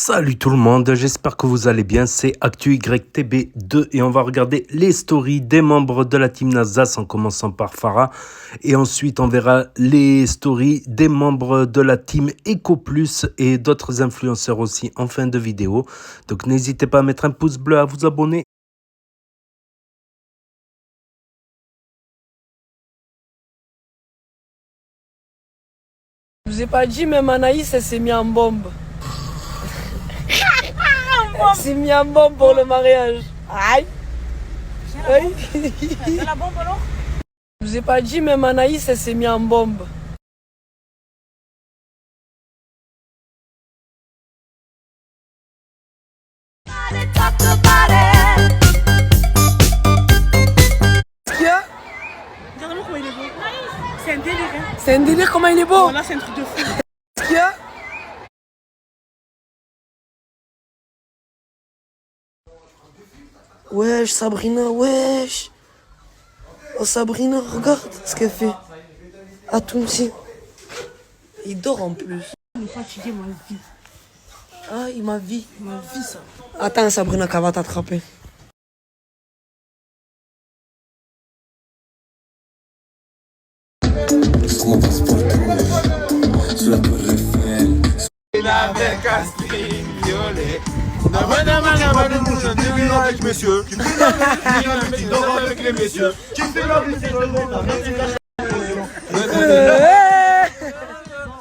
Salut tout le monde, j'espère que vous allez bien, c'est ActuYTB2 et on va regarder les stories des membres de la team Nasdaq en commençant par Farah et ensuite on verra les stories des membres de la team EcoPlus et d'autres influenceurs aussi en fin de vidéo. Donc n'hésitez pas à mettre un pouce bleu, à vous abonner. Je vous ai pas dit, même Anaïs, elle s'est mis en bombe. Elle s'est mis en bombe pour le mariage. Aïe. Aïe. De la bombe alors? Je vous ai pas dit, même Anaïs, elle s'est mis en bombe. Qu'est-ce qu'il y a? Regarde-moi comment il est beau. C'est un délire, hein. C'est un délire comment il est beau. Oh, là, c'est un truc de fou. Qu'est-ce qu'il y a? Wesh, Sabrina, wesh. Oh, Sabrina, regarde ce qu'elle fait. À Tounsi. Il dort en plus. Il est fatigué, ma vie. Ah, il m'a vu. Ma vie, ça. Attends, Sabrina, qu'elle va t'attraper. Avec un string violet. Avec messieurs. Qui dort avec les messieurs. Qui fait la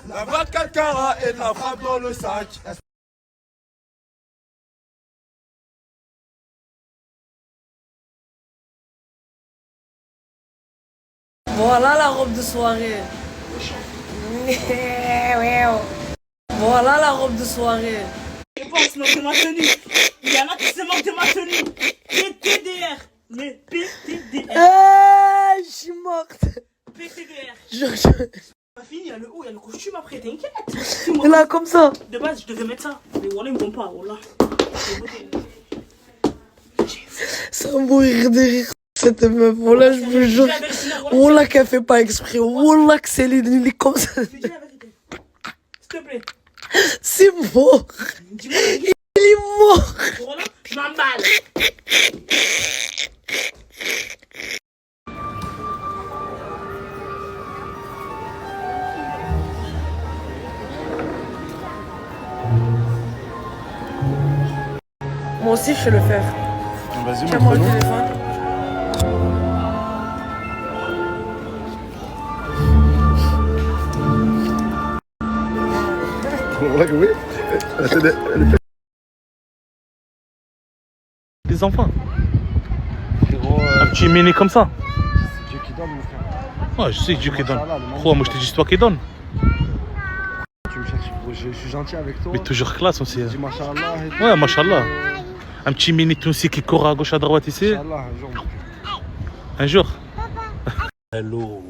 La 24 carats et de la frappe dans le sac. Voilà la robe de soirée. Voilà la robe de soirée. Je pense se moque de ma tenue. Il y en a qui se moquent de ma tenue. PTDR. Mais PTDR. Je suis morte. PTDR. Pas fini, il y a le haut, il y a le costume après, t'inquiète. Et là, comme ça. De base, je devais mettre ça. Mais voilà, ils me vont pas. Voilà. Ça va mourir de rire. Cette meuf, voilà, je vous jure. Voilà qu'elle fait pas exprès. Voilà que c'est il est comme ça. Je te dis la vérité. S'il te plaît. C'est mort. Dis-moi. Il est mort. Voilà, je m'emballe. Moi aussi, je sais le faire. Vas-y, Tiens-moi le téléphone. oui. Les enfants. Un petit mini comme ça. C'est Dieu qui donne, mon frère. Ouais, je sais Dieu qui donne. Quoi, moi je te dis c'est toi qui donne. Tu me cherches, je suis gentil avec toi. Mais toujours classe aussi. Je dis machallah. Ouais, machallah. Un petit mini Tounsi qui court à gauche à droite ici. Machallah, un jour. Un jour. Hello,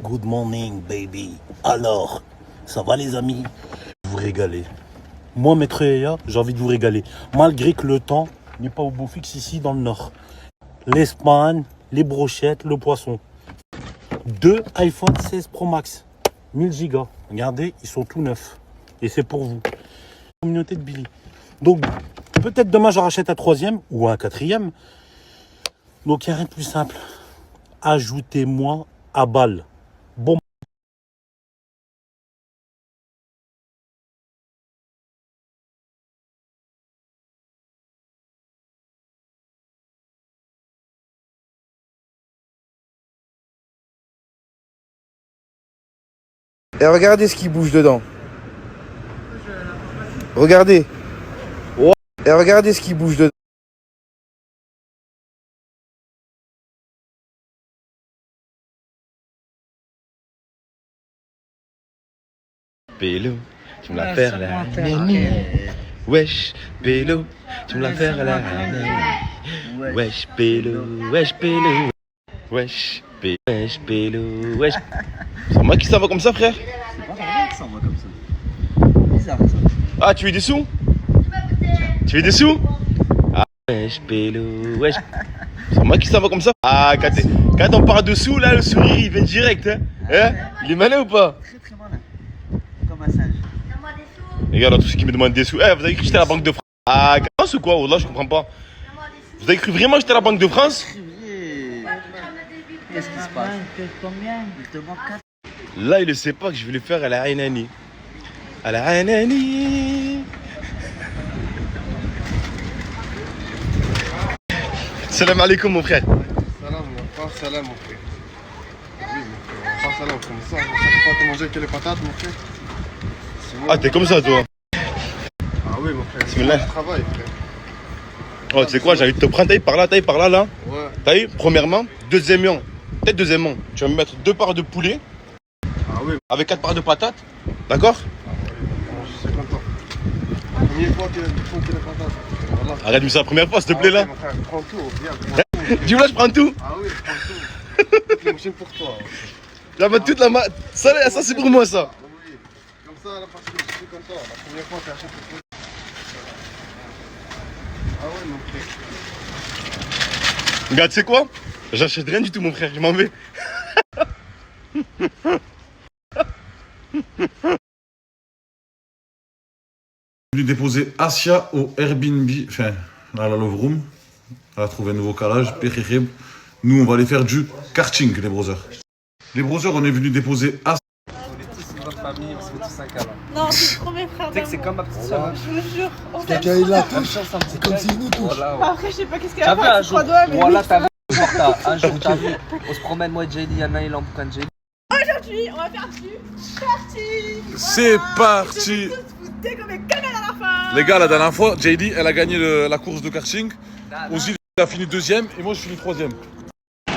good morning baby. Alors, ça va les amis? Vous régalez. Moi, Maître Yaya, j'ai envie de vous régaler. Malgré que le temps n'est pas au beau fixe ici dans le nord. L'Espagne, les brochettes, le poisson. 2 iPhone 16 Pro Max, 1000 Go. Regardez, ils sont tout neufs. Et c'est pour vous. Communauté de Billy. Donc, peut-être demain, j'en rachète un 3e ou un 4e. Donc, il n'y a rien de plus simple. Ajoutez-moi à balle. Bon. Et regardez ce qui bouge dedans. Regardez. Et regardez ce qui bouge dedans. Pélo, tu me la faire la nani. Wesh, Pélo, tu me la faire la nani. Wesh, Pélo, wesh, Pélo. Wesh, Pélo, wesh, Pélo, wesh. C'est moi qui ça va comme ça, frère? C'est pas normal que ça va comme ça. Bizarre ça. Ah, tu veux des sous? Tu veux des sous? Ah, wesh, Pélo, wesh. C'est moi qui ça va comme ça? Ah, quand on parle de sous, là, le sourire, il vient direct, hein? Il est malin ou pas? Très très malin. Comme un singe. Les gars, là, tous ceux qui me demandent des sous. Eh, vous avez cru que j'étais à la Banque de France? Ah, grâce ou quoi? Oh là, je comprends pas. Vous avez cru vraiment que j'étais à la Banque de France? Qu'est-ce qui se passe? Il te manque 4. Là, il ne sait pas que je vais le faire à la Hainani. À la Hainani. Salam alaikum, mon frère. Salam, mon frère, salam, mon frère. Oui, mon frère, pas salam comme ça. Chaque fois, t'as mangé que les patates, mon frère. Ah, t'es comme ça, toi? Ah oui, mon frère. Bismillah. Je travaille, frère. Oh, tu sais quoi, j'ai envie de te prendre, taille par là, là. Ouais. Taille, premièrement. Deuxièmement, tu vas me mettre 2 parts de poulet. Ah oui. Avec 4 parts de patates. D'accord? Je suis content. La première fois que tu font que les patates. Voilà. Arrête-moi ça la première fois, s'il te plaît, Ah, là. ok, mon frère, prends tout, viens. Dis-moi, je prends tout. Ah oui, prends tout. Toute la machine pour toi. Je vais mettre toute la ça c'est pour moi, ça. Oui. Comme ça, là, parce que je suis content. La première fois, tu achètes le truc. Ah ouais, mon frère. Regarde, tu sais quoi? J'achète rien du tout, mon frère, je m'en vais. Venu déposer Asia au Airbnb, enfin à la Love Room. Elle a trouvé un nouveau calage, pérérib. Nous on va aller faire du karting, les brothers. Les brothers, on est venu déposer Asia. On est tous une grande famille, on se fait tous un câlin. Non, c'est le premier frère Tu sais que c'est comme ma petite soeur. Je vous jure. On Quelqu'un il la Même touche. chance, ça me C'est comme s'il nous touche. Voilà, ouais. Après, je sais pas qu'est-ce qu'elle T'as a vu fait un avec jour, trois doigts, mais voilà, oui. t'as vu, Porta, un jour, t'as vu, on se promène, moi et JD, il y en a, il embarque un JD. Aujourd'hui, on va faire du karting. C'est parti. Vous dégommez canal à la fin. Les gars, la dernière fois, JD, elle a gagné la course de karting. Ozil a fini 2ème et moi je finis 3ème.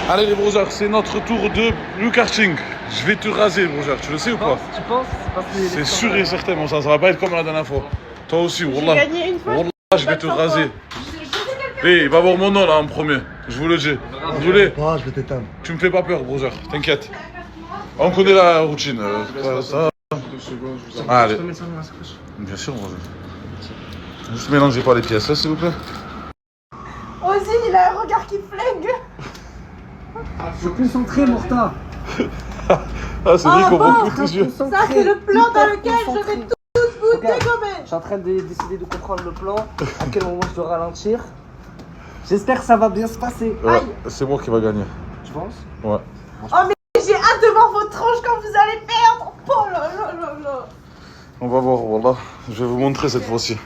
Allez les brothers, c'est notre tour de le karting. Je vais te raser, brothers, tu le sais ou pas? Tu penses? C'est sûr et certain, mon sang, ça va pas être comme la dernière fois. Toi aussi, J'ai Wallah. gagné une fois. Wallah, je vais te raser. Hé, il va voir mon nom là en premier, je vous le dis. Vous voulez? Ah, je vais t'éteindre. Tu me fais pas peur, brother, t'inquiète. On connaît la routine. Ça. Allez. Bien sûr, brother. Juste mélangez pas les pièces, s'il vous plaît. Ozzy, il a un regard qui flingue. Faut plus centrer, Morta. Ah, c'est vrai qu'on voit beaucoup tes yeux. Ça, c'est le plan dans lequel je vais tous vous dégommer. Je suis en train de décider de comprendre le plan, à quel moment je dois ralentir. J'espère que ça va bien se passer. Ouais, c'est moi qui va gagner. Tu penses? Ouais. Oh, mais j'ai hâte de voir votre tronche quand vous allez perdre. Oh là là là là. On va voir, Wallah. Je vais vous montrer cette fois-ci.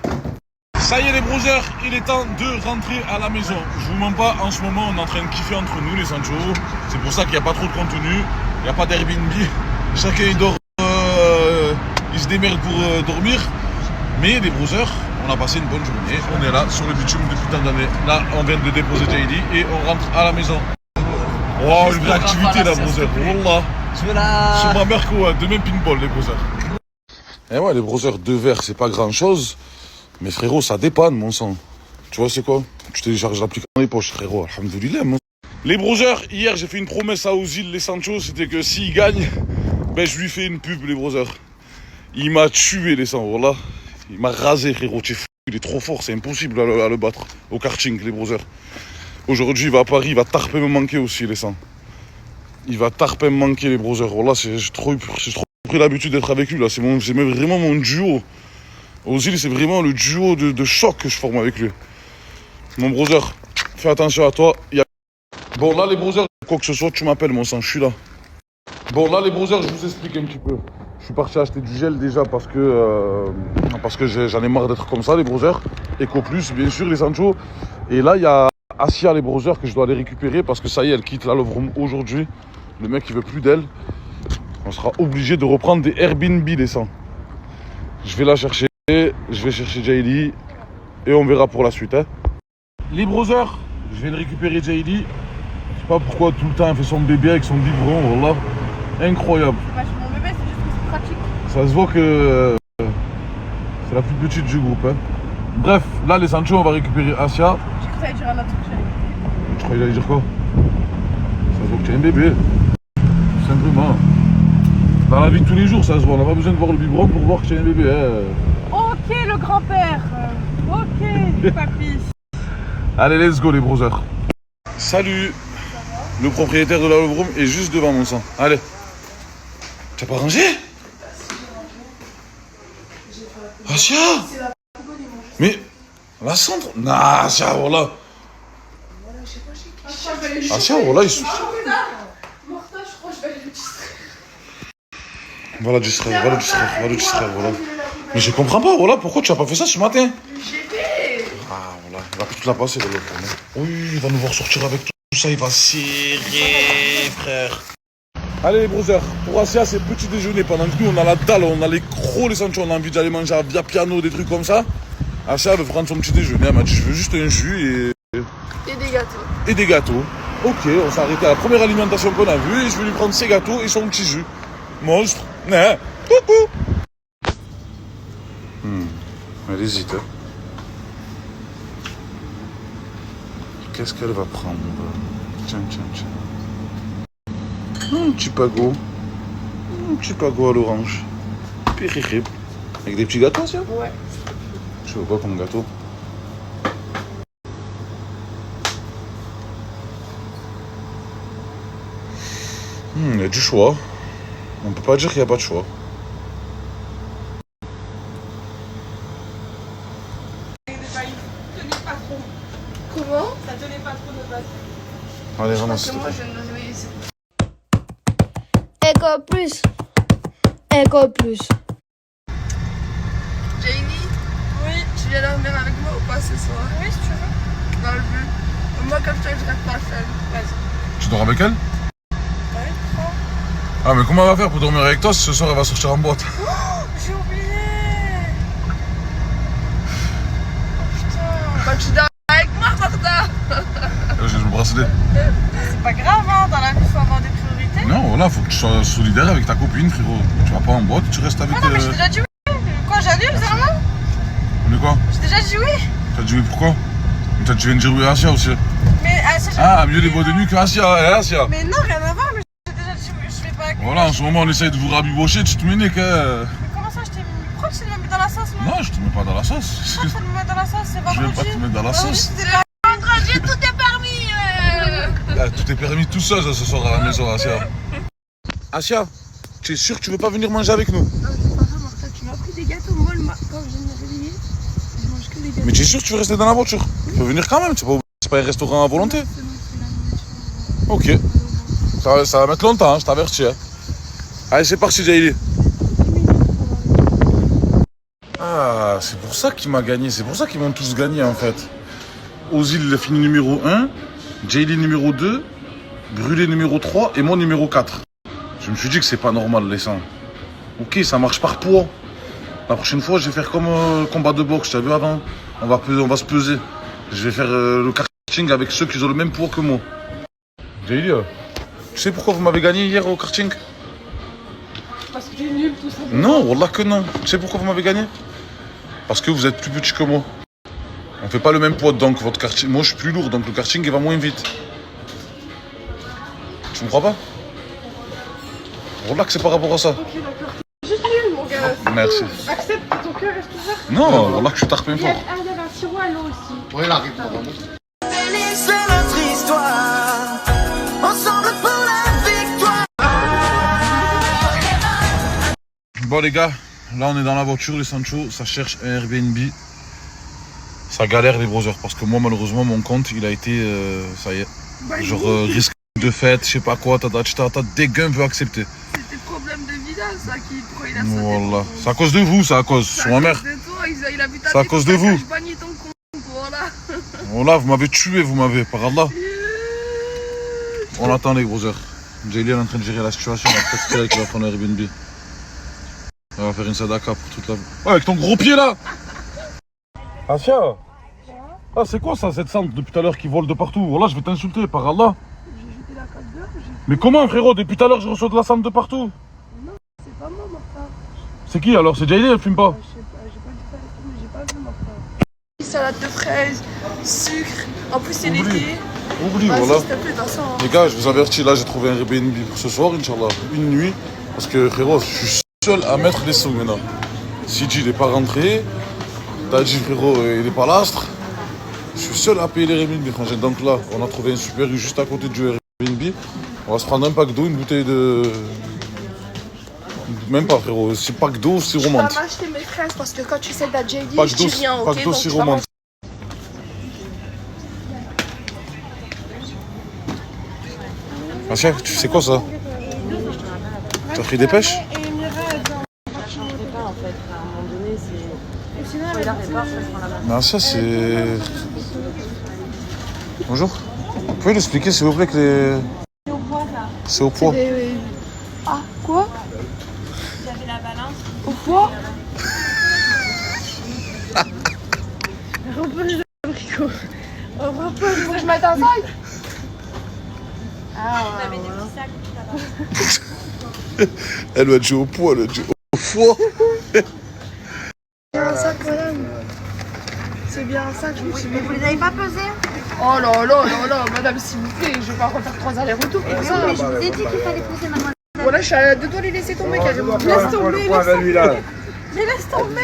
Ça y est les brothers, il est temps de rentrer à la maison. Je vous mens pas, en ce moment on est en train de kiffer entre nous les Sancho. C'est pour ça qu'il n'y a pas trop de contenu, il n'y a pas d'Airbnb. Chacun il dort, il se démerde pour dormir. Mais les brothers, on a passé une bonne journée. On est là sur le bitume depuis tant d'années. Là on vient de déposer JD et on rentre à la maison. Wow, une vraie activité là brothers, Wallah. Je veux la... Sur ma mère quoi, de même pinball les brothers. Et ouais les brothers, 2 verres c'est pas grand chose. Mais frérot, ça dépanne, mon sang. Tu vois, c'est quoi? Tu télécharges l'application dans les poches, frérot. Alhamdoulilah, mon sang. Les brothers, hier, j'ai fait une promesse à Ozil, les Sancho. C'était que s'il gagne, ben, je lui fais une pub, les brothers. Il m'a tué, les sangs, voilà. Il m'a rasé, frérot. Tu es fou, il est trop fort, c'est impossible à le battre. Au karting, les brothers. Aujourd'hui, il va à Paris, il va tarper me manquer aussi, les sangs. Il va tarper me manquer, les brothers. Voilà, j'ai trop pris l'habitude d'être avec lui, là. C'est vraiment mon duo. Ozil, c'est vraiment le duo de choc que je forme avec lui. Mon brother, fais attention à toi. Bon, là, les brothers, quoi que ce soit, tu m'appelles, mon sang, je suis là. Bon, là, les brothers, je vous explique un petit peu. Je suis parti acheter du gel déjà parce que j'en ai marre d'être comme ça, les brothers. Eco Plus, bien sûr, les Sancho. Et là, il y a Asia, les brothers, que je dois aller récupérer parce que ça y est, elle quitte la Love Room aujourd'hui. Le mec, il veut plus d'elle. On sera obligé de reprendre des Airbnb, les sangs. Je vais la chercher. Je vais chercher JD et on verra pour la suite. Hein. Les brothers, je viens de récupérer JD. Je sais pas pourquoi tout le temps elle fait son bébé avec son biberon, voilà. Incroyable. C'est pas mon bébé, c'est juste que c'est pratique. Ça se voit que c'est la plus petite du groupe. Hein. Bref, là les Sancho, on va récupérer Asia. J'ai cru que ça allait dire un autre truc. Je croyais qu'il allait dire quoi? Ça se voit que tu as un bébé. Tout simplement. Dans la vie de tous les jours, ça se voit. On n'a pas besoin de voir le biberon pour voir que tu as un bébé. Hein. Ok, le grand-père. Ok, papy. Allez, let's go les brothers. Salut. Le propriétaire de la Love Room est juste devant mon sang. Allez. T'as pas rangé? Asia. Mais la cendre. Non, Asia, voilà. Asia, voilà, ils sont. Va la distraire, voilà. Mais je comprends pas, voilà, pourquoi tu as pas fait ça ce matin? Ah, voilà, il va toute la passer, voilà, pour nous. Oui, il va nous voir sortir avec tout ça, il va serrer, frère. Allez les brothers, pour Asia c'est petit déjeuner pendant que nous on a la dalle, on a les crocs, les sandwichs, on a envie d'aller manger à Via Piano, des trucs comme ça. Asia veut prendre son petit déjeuner, elle m'a dit je veux juste un jus Et des gâteaux. et des gâteaux. Ok, on s'est arrêté à la première alimentation qu'on a vue et je vais lui prendre ses gâteaux et son petit jus. Monstre, hein. Coucou. Elle hésite. Hein. Qu'est-ce qu'elle va prendre? Tiens. Un petit pago. Un petit pago à l'orange. Péricip. Avec des petits gâteaux, ça? Ouais. Je veux quoi comme gâteau? Il y a du choix. On peut pas dire qu'il n'y a pas de choix. Comment? Ça tenait pas trop de base. Allez, ramasse. Moi, je viens de me réveiller ici. École plus. École plus. Jamie? Oui? Tu viens dormir avec moi ou pas ce soir? Oui, si tu veux. Dans le but. Moi, comme ça, je reste pas seule. Vas-y. Tu dors avec elle? Ouais, prends. Ah, mais comment elle va faire pour dormir avec toi si ce soir elle va sortir en boîte? Oh, j'ai oublié. Putain. Bah, tu dors avec moi, Martha. J'ai le bracelet. C'est pas grave, hein. Dans la vie, faut avoir des priorités. Non, voilà, faut que tu sois solidaire avec ta copine, frérot. Tu vas pas en boîte, tu restes avec. Non, mais j'ai déjà dit oui. Quoi, j'annule, vraiment? Mais quoi? J'ai déjà dit oui. T'as dit oui pourquoi? Tu viens de dire oui à Asia aussi. Mais Asia, Ah, mieux les bois de nuit que Asia. Mais non, rien à voir, mais j'ai déjà dit oui. Je fais pas. Voilà, en ce moment on essaye de vous rabibocher, tu te mets nique. Mais comment ça, je t'ai mis? Pourquoi tu me mets dans la sauce, là? Non, je te mets pas dans la sauce. Pourquoi tu me mets dans la sauce? C'est Je vendredi. vais pas te mettre dans la sauce. Vendredi, tout est permis. Ah, tout est permis tout seul ce soir à la maison, Asia. Asia, tu es sûr que tu veux pas venir manger avec nous? Non, c'est pas ça, Martha. Tu m'as pris des gâteaux. Moi, quand je viens de me réveiller, je mange que des gâteaux. Mais tu es sûr que tu veux rester dans la voiture? Tu peux venir quand même, c'est pas un restaurant à volonté. C'est bon, c'est la nourriture. Ok. Ça va mettre longtemps, hein, je t'avertis. Hein. Allez, c'est parti, Jaili. Ah, c'est pour ça qu'il m'a gagné. C'est pour ça qu'ils m'ont tous gagné, en fait. Ozil, il a fini numéro 1. Jaili, numéro 2. Brûlé, numéro 3. Et moi, numéro 4. Je me suis dit que c'est pas normal, les sangs. Ok, ça marche par poids. La prochaine fois, je vais faire comme combat de boxe. Tu as vu avant? On va se peser. Je vais faire le karting avec ceux qui ont le même poids que moi. Jaili, tu sais pourquoi vous m'avez gagné hier au karting? Parce que tu es nul, tout ça. Non, wallah que non. Tu sais pourquoi vous m'avez gagné? Parce que vous êtes plus petit que moi. On fait pas le même poids, donc votre karting... Moi, je suis plus lourd, donc le karting, il va moins vite. Tu me crois pas? Wallah que c'est par rapport à ça. Ok, d'accord. Juste nul, mon gars. Merci. Accepte que ton cœur reste ouvert. Non, wallah que je suis tarpin Il y a fort. un sirop à l'eau aussi. Ouais, il arrive. C'est notre histoire, ensemble pour la victoire. Bon les gars, là on est dans la voiture, les Sancho, ça cherche un Airbnb. Ça galère les brothers, parce que moi malheureusement mon compte il a été, ça y est, genre risque de fête, je sais pas quoi, tata, dès qu'un veut accepter. C'était le problème de Vida, ça, pourquoi il a sauté. Voilà, c'est à cause de vous, c'est à cause, sur ma mère. C'est à cause de toi, il a vu ta C'est à tête, cause il de a vous. banni ton compte, voilà. Voilà, vous m'avez tué, par Allah. On attend les brothers. Jaili est en train de gérer la situation, on va peut-être qu'il va prendre un Airbnb. On va faire une sadaka pour toute la vie. Ouais, avec ton gros pied là. Asia. Ah, c'est quoi ça, cette cendre depuis tout à l'heure qui vole de partout? Voilà, je vais t'insulter, par Allah. J'ai jeté la casse d'heure, Mais comment, frérot? Depuis tout à l'heure, je reçois de la cendre de partout. Non, c'est pas moi, Martha. C'est qui alors? C'est Jaili, elle fume pas? Je sais pas, j'ai pas dit ça, mais j'ai pas vu, Martha. Salade de fraises, sucre, en plus c'est l'été. Oublie, Vas-y, voilà. s'il te plaît, Vincent. Les gars, je vous avertis, là, j'ai trouvé un Airbnb pour ce soir, Inch'Allah. Une nuit. Parce que, frérot, je suis seul à mettre les sous maintenant. Sidi, il est pas rentré. Tadji, frérot, il est pas l'astre. Je suis seul à payer les Airbnb, frangin. Donc là, on a trouvé un super rue juste à côté du Airbnb. On va se prendre un pack d'eau, une bouteille même pas, frérot. C'est pack d'eau, c'est romande. Tu vas m'acheter mes fraises parce que quand tu sais la JD, Pack je d'eau, dis rien, ok? pack d'eau, Donc, c'est tu vas romande. Asia, tu sais quoi ça? T'as pris des pêches? Non, ça c'est... Bonjour. Vous pouvez l'expliquer s'il vous plaît que les... C'est au poids. Ah, quoi? Vous avez la balance. Au poids? Repose le abricot. Repose, faut que je mette un sac? Ah, Vous avez des petits sacs tout à l'heure. Elle va jouer au poids, elle va jouer au foie. C'est un sac, madame. C'est bien un sac, je me suis dit. Vous les avez pas pesés? Oh là là là là, madame, s'il vous plaît, je vais pas refaire 3 allers-retours pour ça. Mais je vous ai dit qu'il fallait peser, mademoiselle. Voilà, je suis à deux doigts de les laisser tomber quasiment. Laisse tomber, mais laisse tomber.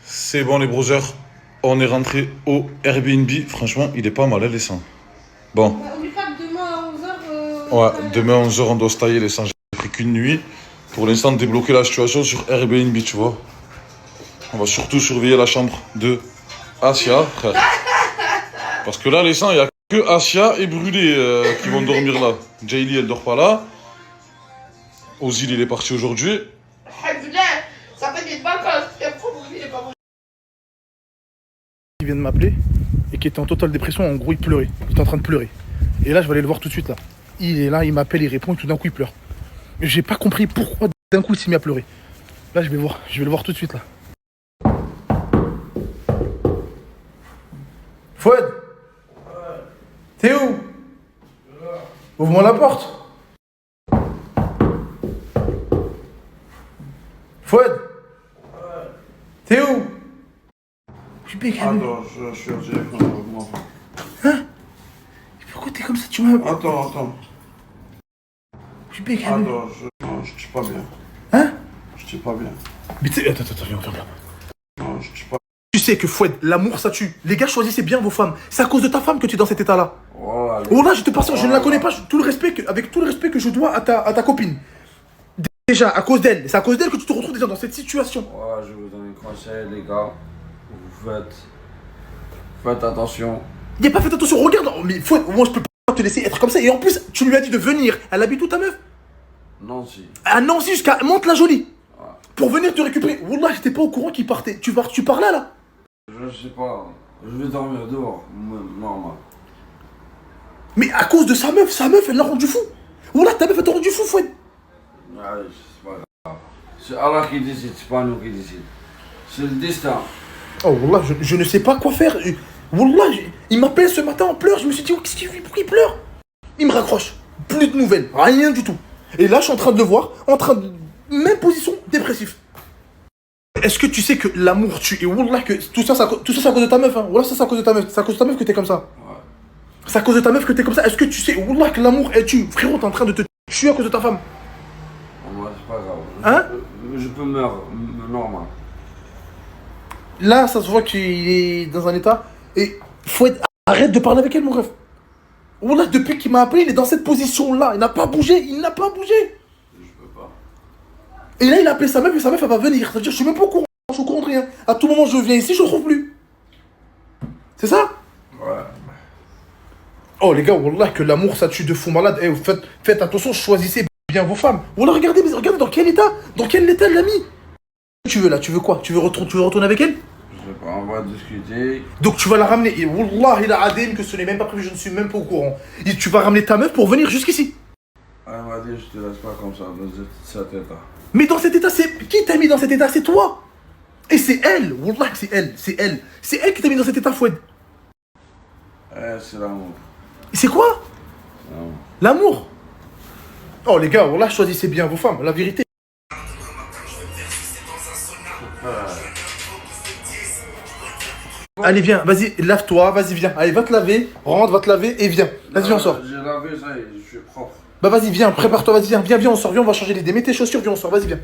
C'est bon les brothers, on est rentré au Airbnb. Franchement, il est pas mal, les sangs. Bon. N'oublie pas que demain à 11h. Ouais, demain à 11h, on doit se tailler les sangs. J'ai pris qu'une nuit. Pour l'instant, débloquer la situation sur Airbnb, tu vois. On va surtout surveiller la chambre de Asia, frère. Parce que là, les sangs, il n'y a que Asia et Brûlé qui vont dormir là. Jaylee, elle dort pas là. Ozil, il est parti aujourd'hui. Ça fait des vacances. Il vient de m'appeler et qui était en totale dépression. En gros, il pleurait. Il était en train de pleurer. Et là, je vais aller le voir tout de suite là. Il est là, il m'appelle, il répond et tout d'un coup, il pleure. J'ai pas compris pourquoi d'un coup il s'est mis à pleurer. Là, je vais le voir tout de suite là. Fouad, t'es où? Ouvre-moi la porte. Fouad, t'es où? Attends, je suis au téléphone avec moi. Hein? Pourquoi t'es comme ça? Tu m'as... Attends. Attends, non, je suis pas bien. Hein? Je suis pas bien. Mais tu sais... Attends, viens là. Non, je suis pas... Tu sais que Fouad, l'amour ça tue. Les gars, choisissez bien vos femmes. C'est à cause de ta femme que tu es dans cet état-là. Voilà. Oh là, je te passe, je ne la connais pas. Avec tout le respect que je dois à ta copine. Déjà, à cause d'elle. C'est à cause d'elle que tu te retrouves déjà dans cette situation. Voilà, je vous donne un conseil, les gars. Vous faites attention. Il n'y a pas fait attention, regarde. Mais Fouad, moi je peux pas te laisser être comme ça. Et en plus, tu lui as dit de venir. Elle habite où ta meuf? Nancy. À Nancy jusqu'à Mantes-la-Jolie. Pour venir te récupérer. Wallah, j'étais pas au courant qu'il partait. Tu parlais là? Je sais pas. Je vais dormir dehors. Normal. Mais à cause de sa meuf, elle l'a rendu fou. Wallah, ta meuf elle t'a rendu fou, Fouad. Ouais, c'est pas grave. C'est Allah qui décide, c'est pas nous qui décide. C'est le destin. Oh Wallah, je ne sais pas quoi faire. Wallah, il m'appelle ce matin en pleurs. Je me suis dit, oh, qu'est-ce qu'il fait? Pourquoi il pleure? Il me raccroche. Plus de nouvelles. Rien du tout. Et là, je suis en train de le voir. Même position, dépressif. Est-ce que tu sais que l'amour tue? Et Wallah, que tout ça, c'est à cause de ta meuf. Hein. Wallah, ça, c'est à cause de ta meuf. C'est à cause de ta meuf que t'es comme ça. Ouais. C'est à cause de ta meuf que t'es comme ça. Est-ce que tu sais, Wallah, que l'amour, elle tue? Frérot, t'es en train de te tuer à cause de ta femme. Moi, c'est pas grave. Hein? Je peux meurer, normal. Là, ça se voit qu'il est dans un état. Et arrête de parler avec elle, mon ref. Wallah, depuis qu'il m'a appelé, il est dans cette position-là. Il n'a pas bougé. Je peux pas. Et là, il a appelé sa meuf et sa meuf, elle va venir. C'est-à-dire, je suis même pas au courant. Je suis au courant de rien. À tout moment, je viens ici, je ne trouve plus. C'est ça? Ouais. Oh, les gars, Wallah, que l'amour, ça tue de fou malade. Eh, faites attention, choisissez bien vos femmes. Wallah, regardez dans quel état elle l'a mis. Tu veux là? Tu veux quoi? Tu veux retourner avec elle? Je sais pas, on va discuter. Donc tu vas la ramener. Et Wallah, il a adem que ce n'est même pas prévu, je ne suis même pas au courant. Et tu vas ramener ta meuf pour venir jusqu'ici. Elle m'a dit, je te laisse pas comme ça, dans cet état. Mais dans cet état, qui t'a mis dans cet état? C'est toi. Et c'est elle. Wallah, c'est elle. C'est elle qui t'a mis dans cet état, Fouad. C'est l'amour. C'est quoi? L'amour. Oh les gars, Wallah, choisissez bien vos femmes, la vérité. Allez, viens, vas-y, lave-toi, vas-y, viens. Allez, va te laver, rentre, va te laver et viens. Vas-y, viens, on sort. J'ai lavé, ça y est, je suis propre. Bah vas-y, viens, prépare-toi, vas-y, viens, on sort, viens, on va changer l'idée. Mets tes chaussures, viens, on sort, vas-y, viens.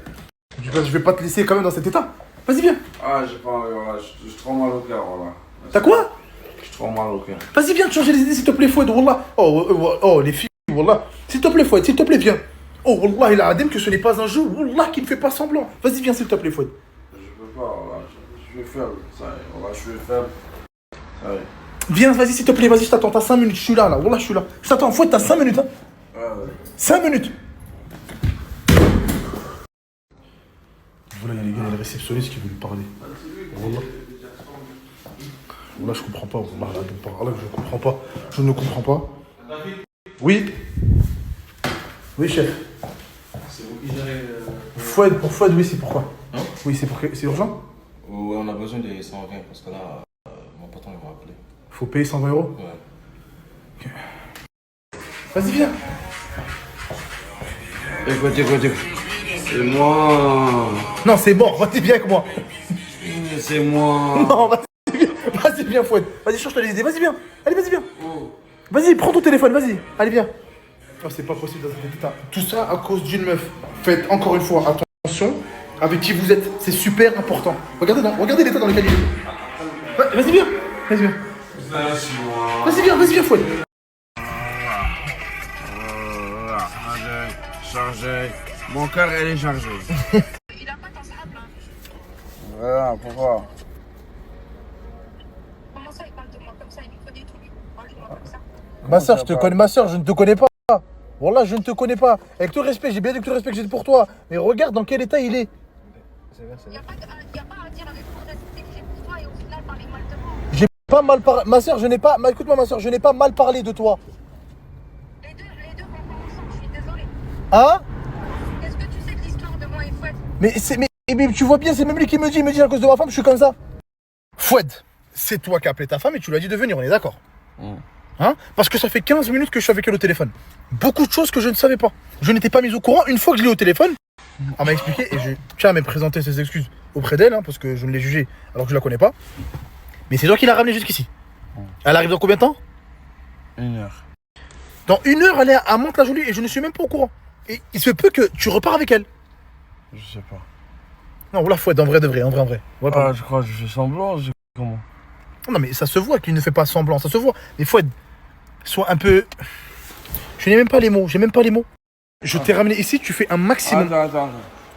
Je vais pas te laisser quand même dans cet état. Vas-y, viens. Ah, j'ai pas envie, voilà, je suis trop mal au cœur, voilà. T'as quoi? Je suis trop mal au cœur. Vas-y, viens, changer les idées, s'il te plaît, Fouad, Wallah. Oh, les filles, Wallah. S'il te plaît, Fouad, s'il te plaît, viens. Oh, Wallah, il a adem que ce n'est pas un jeu. Wallah, qui ne fait pas semblant. Vas-y, viens, s'il te plaît, Fouad. Je peux pas, voilà, je suis faible. Ça y est, voilà, je suis faible. Ça y est. Viens, vas-y, s'il te plaît, vas-y, je t'attends. T'as 5 minutes, je suis là, là. Wallah, je suis là. Je t'attends, Fouad, t'as 5 minutes, hein. Ouais. 5 minutes. Voilà, il y a les gars, il y a le réceptionniste qui veut lui parler. Wallah. Wallah, je comprends pas. Wallah, je comprends pas. Je ne comprends pas. Oui. Oui, chef. C'est vous qui gérez. Fouad, pour Fouad, oui, c'est pourquoi? Hein? Oui, c'est urgent? Oui, on a besoin des 120 parce que là, mon patron il m'a appelé. Faut payer 120 €? Ouais. Ok. Vas-y, viens. Écoute. C'est moi. Non, c'est bon, vas-y, viens avec moi. C'est moi. Non, vas-y, viens, Fouad. Vas-y, change-toi les idées, vas-y, viens. Allez, vas-y, viens. Vas-y, prends ton téléphone, vas-y. Allez, viens. Oh, c'est pas possible d'être tout ça à cause d'une meuf. Faites encore une fois attention avec qui vous êtes. C'est super important. Regardez l'état dans lequel il est. Vas-y, viens. Vas-y, viens. Vas-y, viens, Fouad. Chargé. Mon cœur, elle est chargée. Il a pas ton sable, hein. Voilà, pourquoi? Comment ça, il parle de moi comme ça? Il me connaît tout, lui. Parle-moi comme ça. Ma soeur, je ne te connais pas. Wallah, je ne te connais pas. Avec tout le respect, j'ai bien dit que tout le respect que j'ai pour toi. Mais regarde dans quel état il est. Il n'y a pas à dire avec tout le respect que j'ai pour toi et au final parler mal de moi. J'ai pas mal parlé. Ma soeur, je n'ai pas. Écoute-moi, ma soeur, je n'ai pas mal parlé de toi. Les deux vont pas ensemble, je suis désolée. Hein? Est-ce que tu sais de l'histoire de moi et Fouad? Mais tu vois bien, c'est même lui qui me dit à cause de ma femme, je suis comme ça. Fouad, c'est toi qui as appelé ta femme et tu lui as dit de venir, on est d'accord? Hein? Parce que ça fait 15 minutes que je suis avec elle au téléphone. Beaucoup de choses que je ne savais pas. Je n'étais pas mis au courant. Une fois que je l'ai au téléphone, elle m'a expliqué et je tiens à me présenter ses excuses auprès d'elle, hein, parce que je ne l'ai jugée alors que je la connais pas. Mais c'est toi qui l'as ramenée jusqu'ici. Elle arrive dans combien de temps? 1 heure. Dans 1 heure, elle est à Mantes-la-Jolie et je ne suis même pas au courant. Et il se peut que tu repars avec elle. Je sais pas. Non, voilà, Fouad, en vrai de vrai, en vrai. Ouais, Ah, je crois que je fais semblant, comment? Non, mais ça se voit qu'il ne fait pas semblant, ça se voit. Mais Fouad, sois un peu... Je n'ai même pas les mots, j'ai même pas les mots. Je t'ai ramené ici, tu fais un maximum... Attends.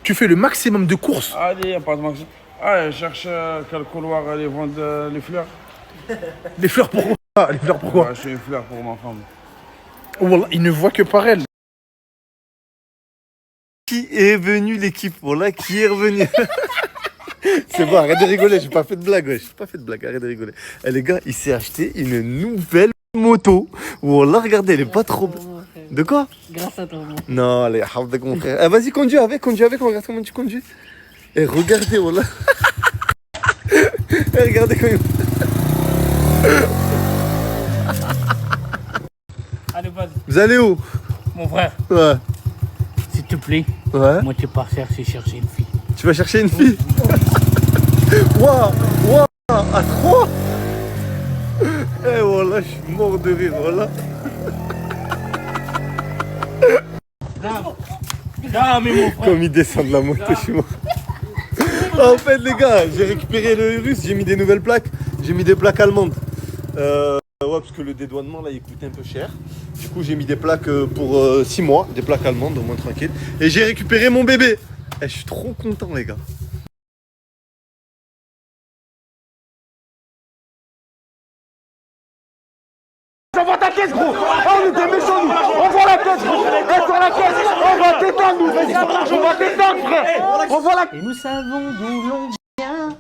Tu fais le maximum de courses. Allez, y'a pas de maximum. Allez, cherche quel couloir aller vendre les fleurs. Les fleurs pourquoi? Les fleurs pourquoi? Ouais, je fais une fleur pour ma femme. Oh, voilà, il ne voit que par elle. Qui est venu l'équipe? Voilà, qui est revenu? C'est bon, arrête de rigoler, j'ai pas fait de blague, ouais. J'ai pas fait de blague, arrête de rigoler. Eh, les gars, il s'est acheté une nouvelle moto. Voilà, regardez, elle est pas trop... De quoi? Grâce à toi. Non, allez, avec mon frère. Eh, vas-y, conduis avec, on regarde comment tu conduis. Et regardez, voilà. Eh, regardez comment il... Allez, vas-y. Vous allez où? Mon frère, Ouais. s'il te plaît, Ouais. moi, tu pars chercher une fille. Tu vas chercher une fille? Waouh, à 3. Eh voilà, je suis mort de rire, voilà. Non, mais mon frère. Comme il descend de la moto, je suis mort. En fait, les gars, j'ai récupéré le Urus, j'ai mis des nouvelles plaques, j'ai mis des plaques allemandes. Ouais, parce que le dédouanement là il coûte un peu cher. Du coup, j'ai mis des plaques pour 6 mois, des plaques allemandes, au moins tranquille. Et j'ai récupéré mon bébé. Eh, je suis trop content, les gars. Envoie ta caisse, gros! On était méchants, nous! Envoie la caisse, gros! Envoie la caisse! On va t'éteindre, nous! Vas-y, on va t'éteindre, frère! Envoie la caisse! Et nous savons d'où l'on vient.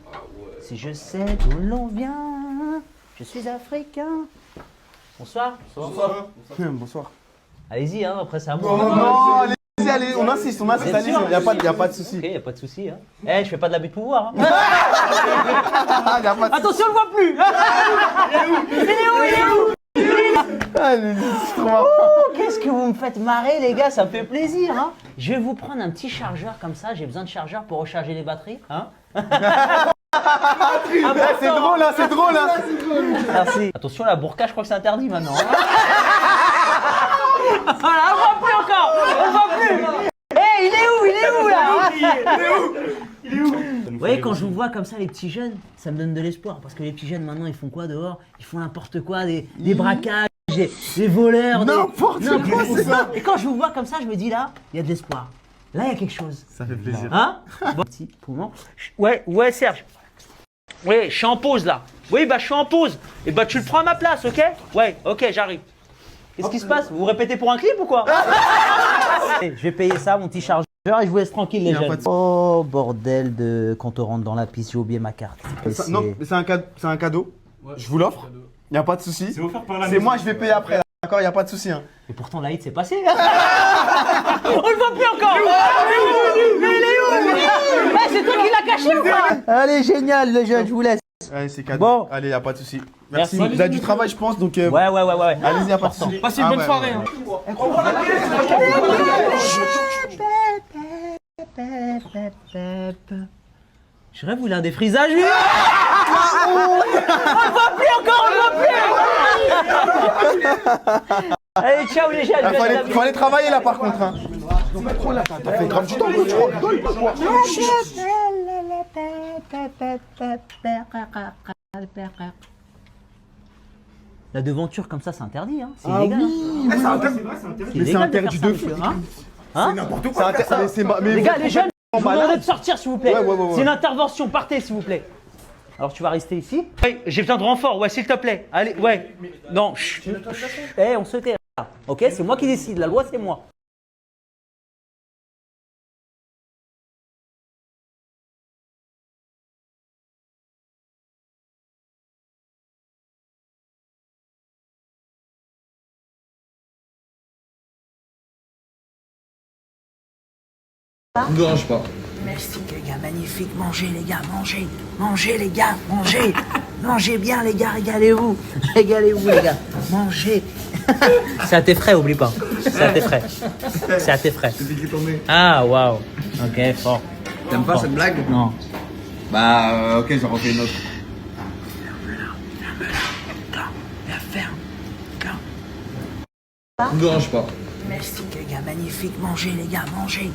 Si je sais d'où l'on vient, je suis africain. Bonsoir. Bonsoir. Allez-y, hein, après c'est à moi. Non, allez, on insiste, allez, y a pas de souci. Ok, y a pas de souci. Hein. Eh, je fais pas de l'abus de pouvoir. Hein. Attention, on le voit plus. Il est où Oh, qu'est-ce que vous me faites marrer, les gars, ça me fait plaisir. Hein. Je vais vous prendre un petit chargeur comme ça. J'ai besoin de chargeur pour recharger les batteries. Hein. C'est drôle, là, c'est drôle, là. Merci. Attention, la burqa, je crois que c'est interdit maintenant. Hein. Voilà, on voit plus encore. On voit plus. Eh, il est où là? Il est où? Vous voyez, quand je vous vois comme ça, les petits jeunes, ça me donne de l'espoir. Parce que les petits jeunes, maintenant, ils font quoi dehors? Ils font n'importe quoi, des braquages, des voleurs, N'importe quoi, c'est ça. Et quand je vous vois comme ça, je me dis là, il y a de l'espoir. Là, il y a quelque chose. Ça fait plaisir. Hein? Bon, petit poumon. Ouais, Serge. Oui, je suis en pause là. Oui, bah je suis en pause. Et bah tu le prends à ma place, ok? Ouais, ok, j'arrive. Qu'est-ce qui se passe? Vous vous répétez pour un clip ou quoi? Je vais payer ça, mon petit chargeur, et je vous laisse tranquille les jeunes. Oh, bordel de... Quand on rentre dans la piste, j'ai oublié ma carte. Non, mais c'est un cadeau. Ouais, je vous l'offre. Il n'y a pas de souci. C'est offert par la maison. C'est moi, je vais payer après. D'accord, il n'y a pas de souci. Hein. Et pourtant, l'Aïd s'est passé. On le voit plus encore. Mais il est où? C'est toi qui l'as caché ou quoi? Allez, génial, les jeunes, je vous laisse. Allez, c'est cadeau. Bon. Allez, il n'y a pas de souci. Merci. Vous avez du travail, je pense. Donc, ouais. Allez-y, il n'y a pas de souci. Passez une bonne soirée. Hein. Je rêve, vous l'avez un défrisage, lui. On le voit plus encore, on le voit plus. Allez, ciao les jeunes. Il faut aller travailler là par contre. Hein. T'as fait grave du temps, je crois. La devanture comme ça, c'est interdit, hein. C'est Ah illégal. Oui, hein. c'est interdit. Mais c'est interdit de fou. Hein? C'est n'importe quoi. Les gars, les jeunes, je vous demande de sortir s'il vous plaît. Ouais. C'est une intervention, partez s'il vous plaît. Alors tu vas rester ici. Ouais, j'ai besoin de renfort, ouais, s'il te plaît. Allez, ouais. Non, chut. On se tait. Ok, c'est moi qui décide, la loi c'est moi. Ne me dérange pas. Merci les gars, magnifique. Mangez les gars, mangez. Mangez les gars, mangez. Mangez bien les gars, régalez-vous. Régalez-vous les gars. Mangez. C'est à tes frais, oublie pas. C'est à tes frais. C'est à tes frais. Ah, waouh. Ok, fort. T'aimes pas cette blague? Non. Bah, ok, j'en refais une autre. Ne me dérange pas. Merci les gars, magnifique. Mangez les gars, mangez.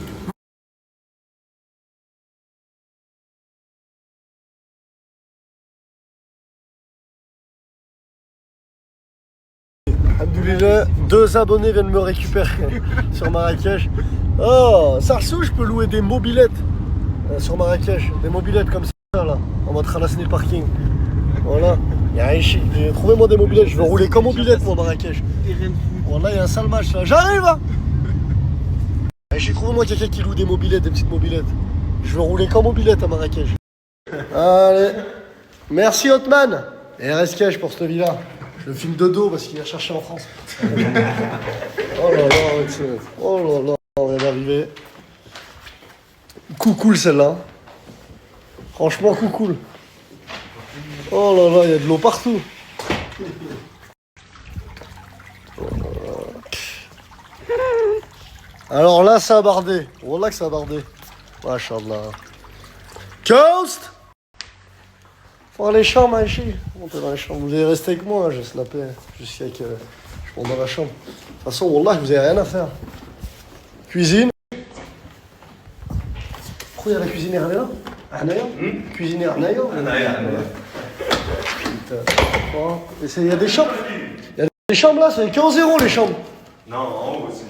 Alhamdoulilah, 2 abonnés viennent me récupérer sur Marrakech. Oh, Sarsou, je peux louer des mobilettes sur Marrakech. Des mobilettes comme ça, là. On va tralasser le parking. Voilà. Trouvez-moi des mobilettes, je veux rouler comme mobilette, moi, Marrakech. Voilà, il y a un sale match, là. J'arrive, hein. Trouvez-moi quelqu'un qui loue des mobilettes, des petites mobilettes. Je veux rouler comme mobilette à Marrakech. Allez. Merci, Hotman. Et RS Cash pour cette vie-là. Je le filme de dos parce qu'il vient chercher en France. Oh là là, oh là là, on vient d'arriver. Coucoule celle-là. Franchement, coucoule. Oh là là, il y a de l'eau partout. Alors là, ça a bardé. Voilà que ça a bardé. Machallah. Coast! Faut aller les chambres, hein, ici. Montez dans les chambres. Vous allez rester avec moi, hein, je snappé jusqu'à que je monte dans la chambre. De toute façon, wallah, vous avez rien à faire. Cuisine. Pourquoi il y a la cuisinière là? Anaya? Cuisinière Anaya? Il y a des chambres. Il y a des chambres là, c'est 15 € les chambres. Non, en haut aussi.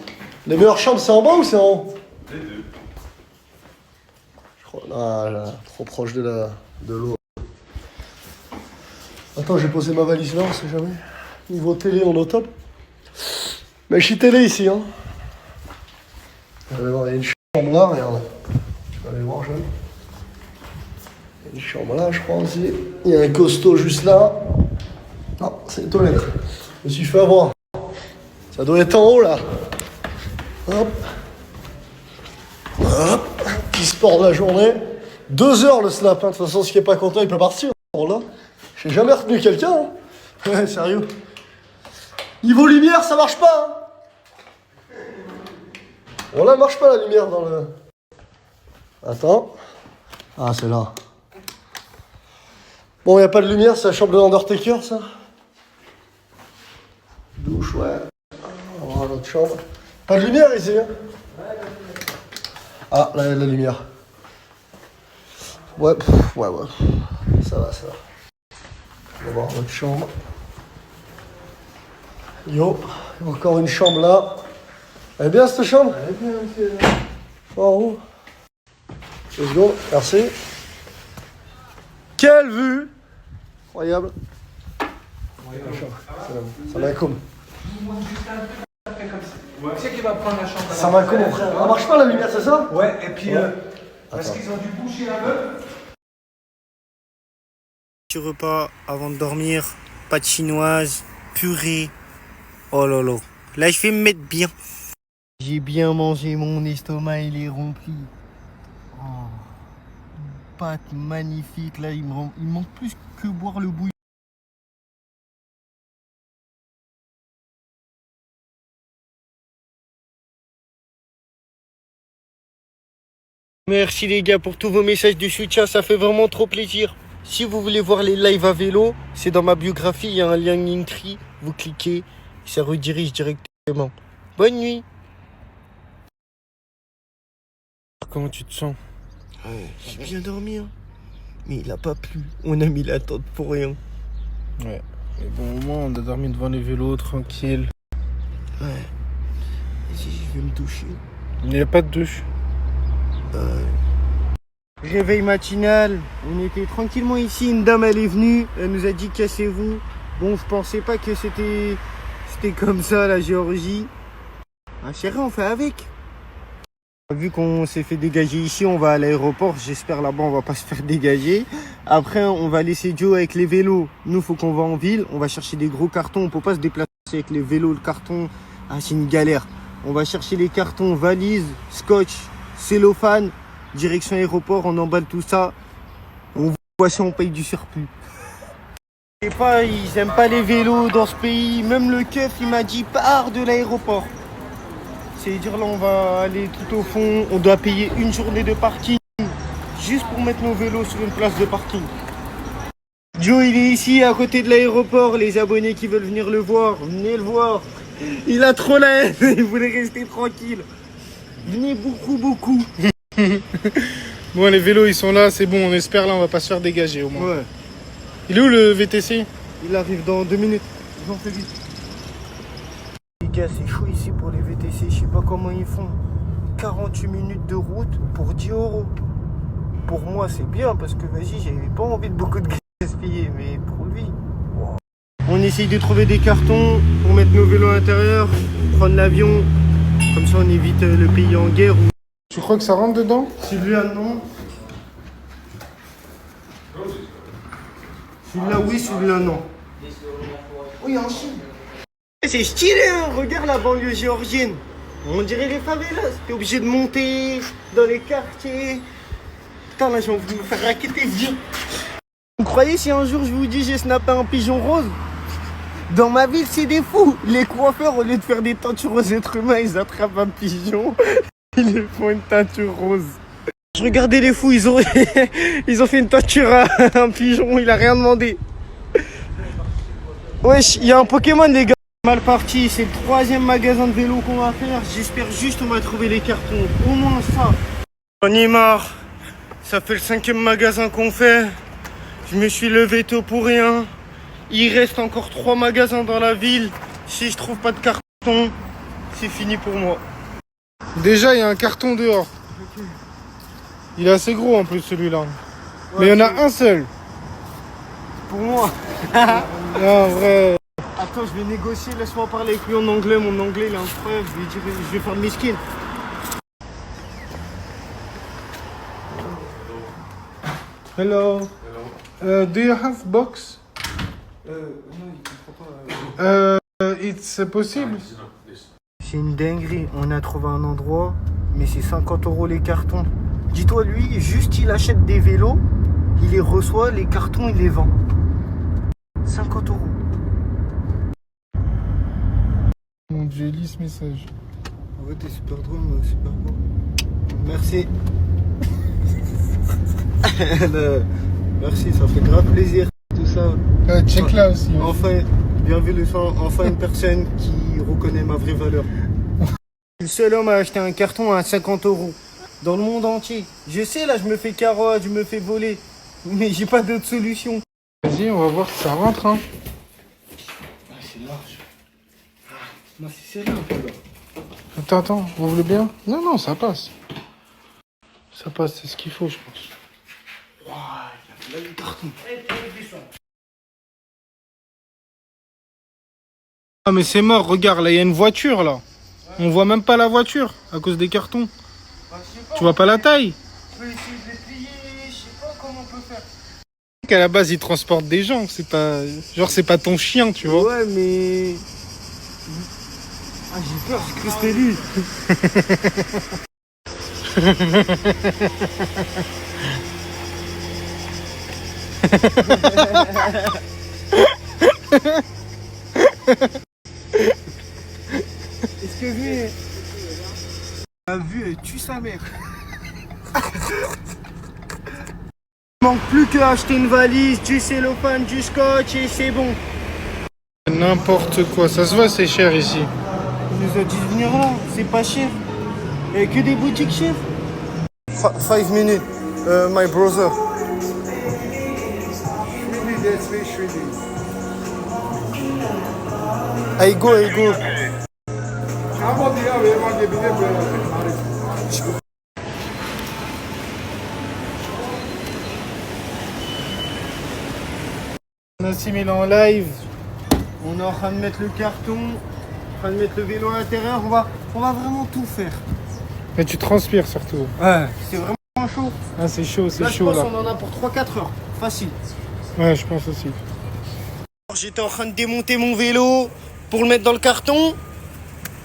Les meilleures chambres, c'est en bas ou c'est en haut? Les deux. Je crois, là, trop proche de l'eau. Attends, j'ai posé ma valise là, on sait jamais. Niveau télé, on est au top. Mais je suis télé ici, hein. Allez voir, il y a une chambre là, regarde. Tu vas aller voir, jeune. Il y a une chambre là, je crois aussi. Il y a un costaud juste là. Non, c'est les toilettes. Je me suis fait avoir. Ça doit être en haut là. Hop. Hop. Petit sport de la journée. 2 heures le snap, hein. De toute façon, ce qui est pas content, il peut partir. Bon, là. J'ai jamais retenu quelqu'un, hein. Ouais, sérieux. Niveau lumière, ça marche pas, hein. Bon, là, marche pas la lumière dans le... Attends. Ah, c'est là. Bon, y a pas de lumière, c'est la chambre de l'Undertaker, ça. Douche, ouais. On va voir l'autre chambre. Pas de lumière ici, hein. Ah, là, il y a de la lumière. Ouais, ouais. Ça va. On va voir notre chambre. Yo, encore une chambre là. Elle est bien cette chambre? Elle est bien, monsieur. Oh. Let's go, merci. Quelle vue! Incroyable. Salam alaikum. Qui c'est qui va prendre la chambre? Salam alaikum, mon frère. Ça marche pas la lumière, c'est ça? Ouais, et puis parce qu'ils ont dû bouger un peu. Petit repas avant de dormir, pâte chinoise, purée. Oh là là. Là, je vais me mettre bien. J'ai bien mangé, mon estomac il est rempli. Oh. Pâte magnifique. Là, il manque plus que boire le bouillon. Merci les gars pour tous vos messages de soutien, ça fait vraiment trop plaisir. Si vous voulez voir les lives à vélo, c'est dans ma biographie, il y a un lien Linktree, vous cliquez, ça redirige directement. Bonne nuit. Comment tu te sens? J'ai bien dormi, hein. Mais il a pas plu, on a mis la tente pour rien. Ouais, mais bon, au moins on a dormi devant les vélos, tranquille. Ouais. Vas-y, je vais me doucher. Il n'y a pas de douche. Réveil matinal, on était tranquillement ici, une dame elle est venue, elle nous a dit cassez-vous. Bon, je pensais pas que c'était comme ça la Géorgie. Ah chérie, on fait avec. Vu qu'on s'est fait dégager ici, on va à l'aéroport, j'espère là-bas on va pas se faire dégager. Après on va laisser Joe avec les vélos, nous faut qu'on va en ville, on va chercher des gros cartons, on peut pas se déplacer avec les vélos, le carton, ah c'est une galère. On va chercher les cartons, valises, scotch, cellophane, direction aéroport, on emballe tout ça. On voit si on paye du surplus. Je sais pas, ils aiment pas les vélos dans ce pays. Même le keuf, il m'a dit pars de l'aéroport. C'est-à-dire là, on va aller tout au fond. On doit payer une journée de parking juste pour mettre nos vélos sur une place de parking. Joe, il est ici à côté de l'aéroport. Les abonnés qui veulent venir le voir, venez le voir. Il a trop la haine, il voulait rester tranquille. Venez beaucoup. Bon, les vélos ils sont là, c'est bon, on espère là, on va pas se faire dégager au moins. Ouais. Il est où le VTC? Il arrive dans 2 minutes. J'en fais vite. Les gars, c'est chaud ici pour les VTC, je sais pas comment ils font. 48 minutes de route pour 10 €. Pour moi, c'est bien parce que vas-y, j'avais pas envie de beaucoup de gaspiller, mais pour lui. Wow. On essaye de trouver des cartons pour mettre nos vélos à l'intérieur, prendre l'avion. Comme ça, on évite le pays en guerre. Tu crois que ça rentre dedans? Celui-là, non. Celui-là, oui, celui-là, non. Oui, en Chine. C'est stylé, hein. Regarde la banlieue géorgienne. On dirait les favelas. T'es obligé de monter dans les quartiers. Putain, là, j'ai envie de me faire raqueter, vieux. Vous croyez si un jour je vous dis j'ai snappé un pigeon rose? Dans ma ville, c'est des fous. Les coiffeurs, au lieu de faire des teintures aux êtres humains, ils attrapent un pigeon. Ils lui font une teinture rose. Je regardais les fous, ils ont fait une teinture à un pigeon, il a rien demandé. Wesh, il y a un Pokémon les gars. Mal parti, c'est le 3e magasin de vélo qu'on va faire. J'espère juste on va trouver les cartons. Au moins ça. On y est marre. Ça fait le 5e magasin qu'on fait. Je me suis levé tôt pour rien. Il reste encore 3 magasins dans la ville. Si je trouve pas de carton, c'est fini pour moi. Déjà, il y a un carton dehors. Okay. Il est assez gros en plus celui-là. Ouais, mais il y en a un seul. Pour moi. Non, vrai. Attends, je vais négocier. Laisse-moi parler avec lui en anglais. Mon anglais, il est incroyable. Je vais faire le miskin. Hello. Do you have box? Non, il comprend pas. It's possible. C'est une dinguerie. On a trouvé un endroit, mais c'est 50 € les cartons. Dis-toi, lui, juste il achète des vélos, il les reçoit, les cartons, il les vend. 50 €. Mon Dieu, lis ce message. Ouais, t'es super drôle, mais super beau. Merci. Merci, ça fait grave plaisir, tout ça. Check là aussi. Enfin, bien vu le sang, enfin une personne qui reconnaît ma vraie valeur. Le seul homme à acheter un carton à 50 € dans le monde entier. Je sais, là, je me fais carotte, je me fais voler, mais j'ai pas d'autre solution. Vas-y, on va voir si ça rentre. Hein. Ah, c'est large. Moi, c'est serré un peu là. Attends, vous voulez bien? Non, ça passe. Ça passe, c'est ce qu'il faut, je pense. Ouah, il a le carton. Ah, mais c'est mort, regarde, là, il y a une voiture, là. On voit même pas la voiture, à cause des cartons. Tu vois pas la taille? Je peux essayer de les plier, je sais pas comment on peut faire. À la base, ils transportent des gens, c'est pas... Genre, c'est pas ton chien, tu vois. Ouais, mais... Ah, j'ai peur, j'ai cru que c'était lui. Est-ce que vu... La vue, elle tue sa mère. Il manque plus qu'à acheter une valise, du cellophane, du scotch et c'est bon. N'importe quoi, ça se voit, c'est cher ici. Il nous a dit de venir là, c'est pas cher. Et que des boutiques chères. 5 minutes, my brother. I go. Nassim est en live. On est en train de mettre le carton, en train de mettre le vélo à l'intérieur. On va vraiment tout faire. Mais tu transpires surtout. Ouais, c'est vraiment chaud. Ah, c'est chaud, c'est chaud là. Je pense qu'on en a pour 3-4 heures. Facile. Ouais, je pense aussi. J'étais en train de démonter mon vélo pour le mettre dans le carton.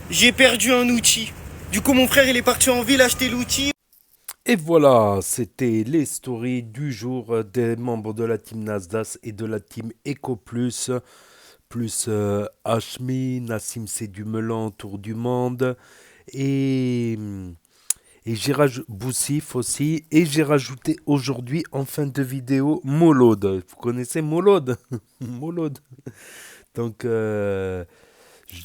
J'ai perdu un outil. Du coup, mon frère, il est parti en ville acheter l'outil. Et voilà, c'était les stories du jour des membres de la team Nasdaq et de la team Eco Plus Hashmi, Nassim c'est du Melon, Tour du Monde, et j'ai rajouté Boussif aussi, et j'ai rajouté aujourd'hui en fin de vidéo Molod. Vous connaissez Molod? Molod. Donc, je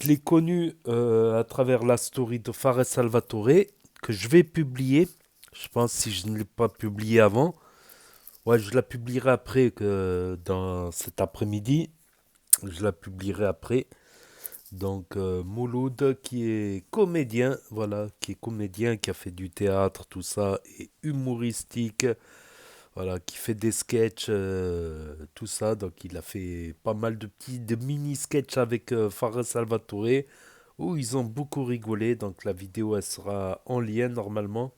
l'ai connu à travers la story de Fares Salvatore, que je vais publier. Je pense si je ne l'ai pas publié avant. Ouais, je la publierai après, dans cet après-midi. Je la publierai après. Donc, Mouloud, qui est comédien, voilà, qui a fait du théâtre, tout ça, et humoristique, voilà, qui fait des sketchs, tout ça. Donc, il a fait pas mal de mini-sketchs avec Fares Salvatore, où ils ont beaucoup rigolé. Donc, la vidéo, elle sera en lien, normalement.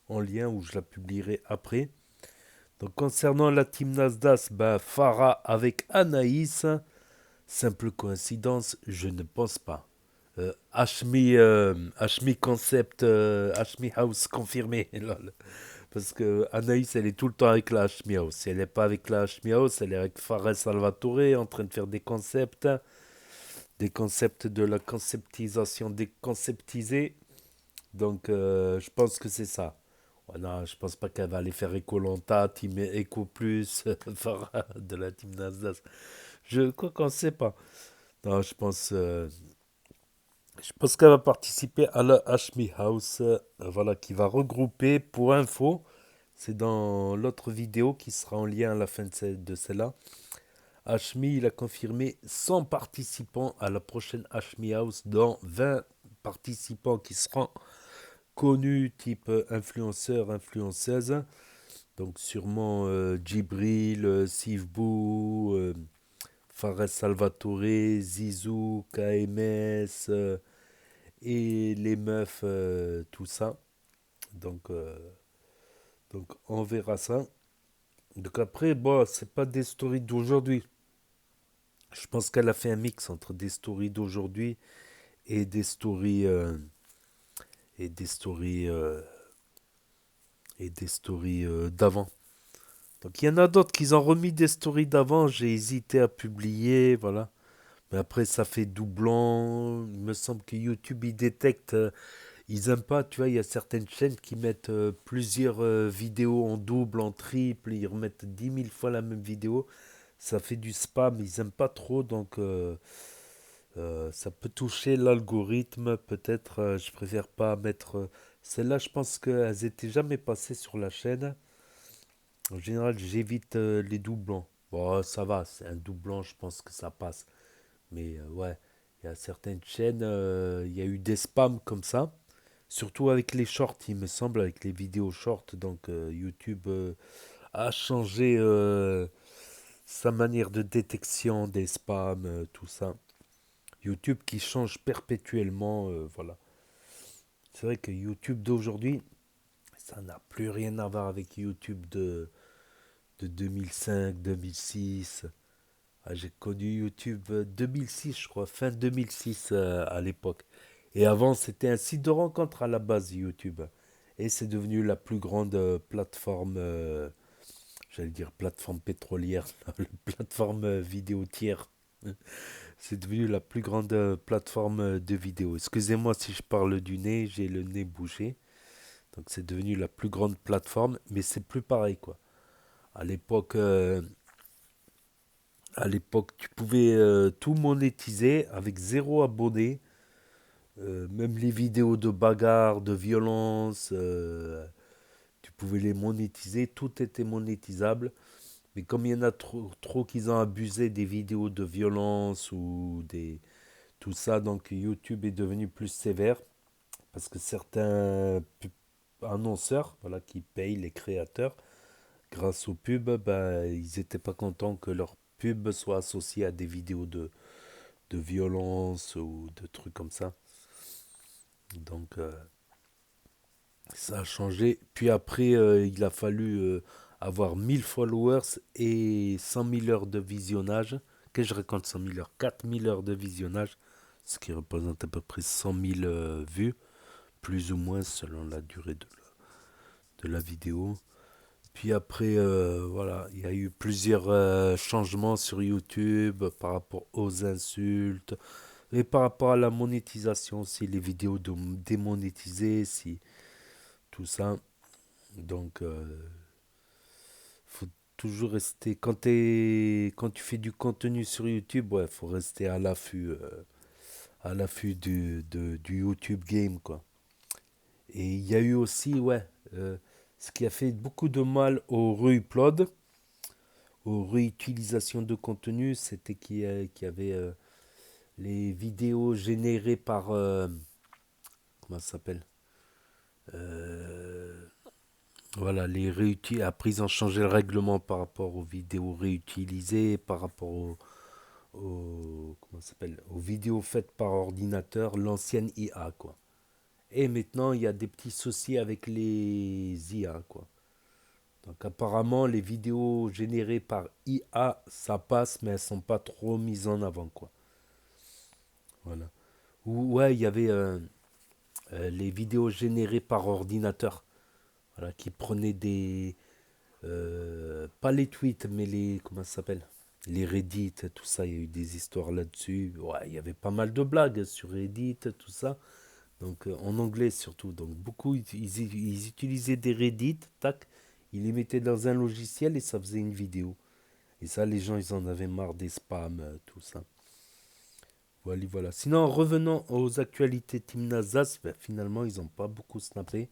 En lien, où je la publierai après. Donc, concernant la team Nasdaq, Farah avec Anaïs. Simple coïncidence, je ne pense pas. Hashmi Concept, Hashmi House confirmé. Lol. Parce que Anaïs, elle est tout le temps avec la Hashmi House. Si elle n'est pas avec la Hashmi House, elle est avec Fares Salvatore en train de faire des concepts de la conceptisation déconceptisée. Donc, je pense que c'est ça. Ouais, non, je pense pas qu'elle va aller faire Ecolanta, Team Eco Plus, Farah de la Team Nasdaq. Quoi qu'on ne sait pas. Non, je pense qu'elle va participer à la Hashmi House, voilà, qui va regrouper, pour info, c'est dans l'autre vidéo qui sera en lien à la fin de celle-là. Hashmi, il a confirmé 100 participants à la prochaine Hashmi House, dont 20 participants qui seront connus, type influenceurs, influenceuses. Donc sûrement Djibril, Sivbou, Fares Salvatore, Zizou, KMS et les meufs, tout ça. Donc on verra ça. Donc après, bon, c'est pas des stories d'aujourd'hui. Je pense qu'elle a fait un mix entre des stories d'aujourd'hui et des stories d'avant. Donc il y en a d'autres qui ont remis des stories d'avant, j'ai hésité à publier, voilà. Mais après ça fait doublon, il me semble que YouTube il détecte, ils aiment pas, tu vois, il y a certaines chaînes qui mettent plusieurs vidéos en double, en triple, ils remettent 10 000 fois la même vidéo, ça fait du spam, ils aiment pas trop, donc ça peut toucher l'algorithme, peut-être, je préfère pas mettre... Celles-là, je pense qu'elles étaient jamais passées sur la chaîne. En général, j'évite les doublons. Bon, ça va, c'est un doublon, je pense que ça passe. Mais ouais, il Il y a certaines chaînes, il y a eu des spams comme ça. Surtout avec les shorts, il me semble, avec les vidéos shorts. Donc YouTube a changé sa manière de détection des spams, tout ça. YouTube qui change perpétuellement, voilà. C'est vrai que YouTube d'aujourd'hui, ça n'a plus rien à voir avec YouTube de 2005, 2006. Ah, j'ai connu YouTube 2006, je crois, fin 2006 à l'époque. Et avant, c'était un site de rencontre à la base, YouTube. Et c'est devenu la plus grande plateforme, j'allais dire plateforme pétrolière, la plateforme vidéo tiers. C'est devenu la plus grande plateforme de vidéo. Excusez-moi si je parle du nez, j'ai le nez bouché. Donc c'est devenu la plus grande plateforme, mais c'est plus pareil quoi. À l'époque, euh, à l'époque, tu pouvais tout monétiser avec zéro abonné. Même les vidéos de bagarre, de violence, tu pouvais les monétiser, tout était monétisable. Mais comme il y en a trop qu'ils ont abusé des vidéos de violence ou tout ça, donc YouTube est devenu plus sévère parce que certains annonceurs, voilà, qui payent les créateurs grâce aux pubs, bah, ils n'étaient pas contents que leurs pubs soient associées à des vidéos de violence ou de trucs comme ça. Donc ça a changé. Puis après, il a fallu avoir 1000 followers et 100 000 heures de visionnage. Qu'est-ce que je raconte 100 000 heures? 4000 heures de visionnage, ce qui représente à peu près 100 000 vues, plus ou moins selon la durée de la vidéo. Puis après, voilà, il y a eu plusieurs changements sur YouTube par rapport aux insultes et par rapport à la monétisation, si les vidéos démonétisées, si tout ça. Donc, faut toujours rester. Quand tu fais du contenu sur YouTube, ouais, faut rester à l'affût du YouTube Game, quoi. Et il y a eu aussi, ouais, ce qui a fait beaucoup de mal au re-upload, aux réutilisations de contenu, c'était qu'il y avait les vidéos générées par, comment ça s'appelle? Voilà, après ils ont changé le règlement par rapport aux vidéos réutilisées, par rapport comment ça s'appelle, aux vidéos faites par ordinateur, l'ancienne IA, quoi. Et maintenant, il y a des petits soucis avec les IA, quoi. Donc apparemment, les vidéos générées par IA, ça passe, mais elles sont pas trop mises en avant, quoi. Voilà. Ou ouais, il y avait les vidéos générées par ordinateur, voilà, qui prenaient pas les tweets, mais comment ça s'appelle? Les Reddit, tout ça, il y a eu des histoires là-dessus. Ouais, il y avait pas mal de blagues sur Reddit, tout ça. Donc en anglais surtout. Donc beaucoup, ils utilisaient des Reddit, tac, ils les mettaient dans un logiciel et ça faisait une vidéo. Et ça, les gens, ils en avaient marre des spams, tout ça. Voilà, voilà. Sinon, revenons aux actualités Team Nazas, ben, finalement, ils n'ont pas beaucoup snappé.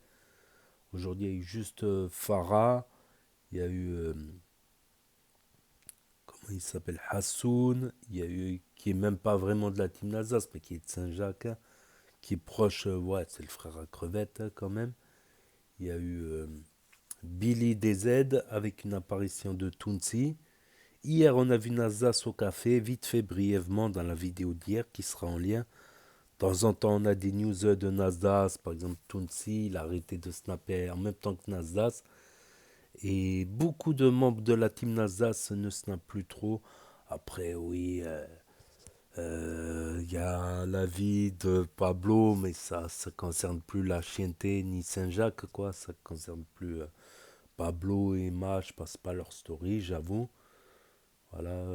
Aujourd'hui, il y a eu juste Farah, il y a eu, comment il s'appelle, Hassoun, il y a eu, qui est même pas vraiment de la Team Nazas, mais qui est de Saint-Jacques, hein, qui est proche, ouais, c'est le frère à crevette, hein, quand même. Il y a eu Billy DZ avec une apparition de Tounsi. Hier, on a vu Nazas au café, vite fait, brièvement, dans la vidéo d'hier, qui sera en lien. De temps en temps, on a des news de Nasdaq, par exemple Tounsi, il a arrêté de snapper en même temps que Nasdaq. Et beaucoup de membres de la team Nasdaq ne snappent plus trop. Après, oui, il y a la vie de Pablo, mais ça ne concerne plus la Chienté ni Saint-Jacques, quoi. Ça ne concerne plus Pablo et Emma, je passe pas leur story, j'avoue. Voilà.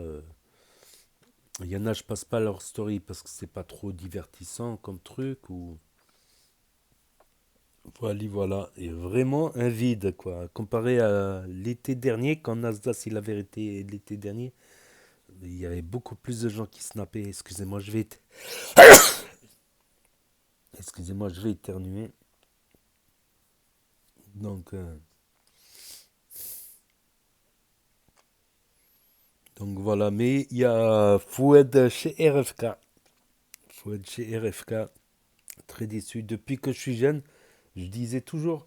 Il y en a, je passe pas leur story parce que c'est pas trop divertissant comme truc ou voilà, et vraiment un vide quoi. Comparé à l'été dernier, quand Nasdaq il avait été l'été dernier, il y avait beaucoup plus de gens qui snappaient. Excusez-moi, excusez-moi, je vais éternuer. Donc voilà, mais il y a Fouad chez RFK. Faut être chez RFK. Très déçu. Depuis que je suis jeune, je disais toujours,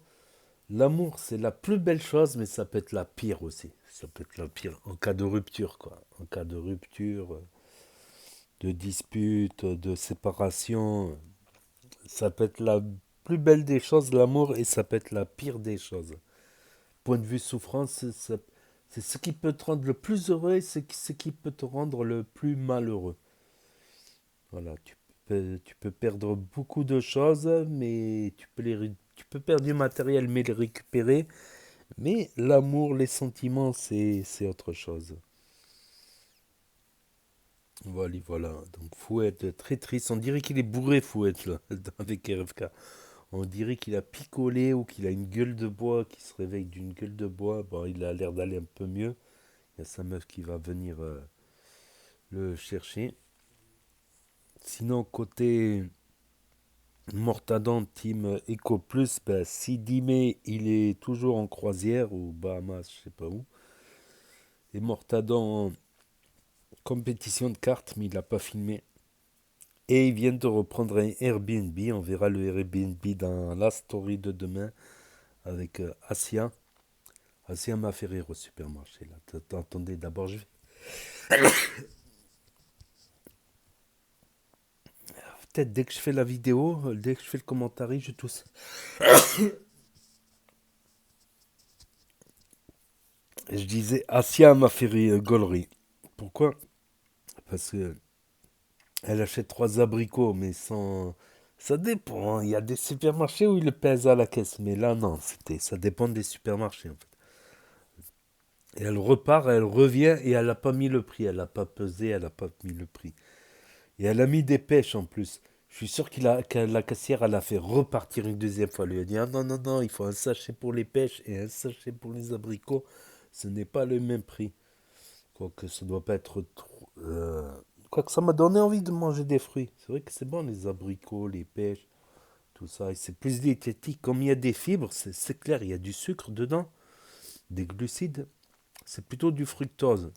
l'amour c'est la plus belle chose, mais ça peut être la pire aussi. Ça peut être la pire en cas de rupture, quoi. En cas de rupture, de dispute, de séparation. Ça peut être la plus belle des choses, l'amour, et ça peut être la pire des choses. Point de vue souffrance, c'est ce qui peut te rendre le plus heureux et ce qui peut te rendre le plus malheureux. Voilà, tu peux perdre beaucoup de choses, mais tu peux perdre du matériel, mais les récupérer. Mais l'amour, les sentiments, c'est autre chose. Voilà, voilà. Donc Fouette, très triste. On dirait qu'il est bourré, Fouette, là, avec RFK. On dirait qu'il a picolé ou qu'il a une gueule de bois, qu'il se réveille d'une gueule de bois. Bon, il a l'air d'aller un peu mieux. Il y a sa meuf qui va venir le chercher. Sinon, côté Mortadan Team Eco Plus, ben, Sidimé, il est toujours en croisière, ou Bahamas, je sais pas où. Et Mortadan en compétition de cartes, mais il n'a pas filmé. Et ils viennent de reprendre un Airbnb. On verra le Airbnb dans la story de demain avec Asia. Asia m'a fait rire au supermarché. Là. Attendez, d'abord je vais... Peut-être dès que je fais la vidéo, dès que je fais le commentaire, je tousse. Je disais, Asia m'a fait rire, gaulerie. Pourquoi? Parce que elle achète 3 abricots, mais sans... Ça dépend, hein. Il y a des supermarchés où ils le pèsent à la caisse, mais là, non, ça dépend des supermarchés, en fait. Et elle repart, elle revient, et elle n'a pas mis le prix. Elle n'a pas pesé, elle n'a pas mis le prix. Et elle a mis des pêches, en plus. Je suis sûr que la caissière, elle a fait repartir une deuxième fois. Elle lui a dit, ah non, non, non, il faut un sachet pour les pêches et un sachet pour les abricots. Ce n'est pas le même prix. Quoique ça doit pas être trop... Quoique ça m'a donné envie de manger des fruits. C'est vrai que c'est bon, les abricots, les pêches, tout ça. Et c'est plus diététique. Comme il y a des fibres, c'est clair, il y a du sucre dedans, des glucides. C'est plutôt du fructose.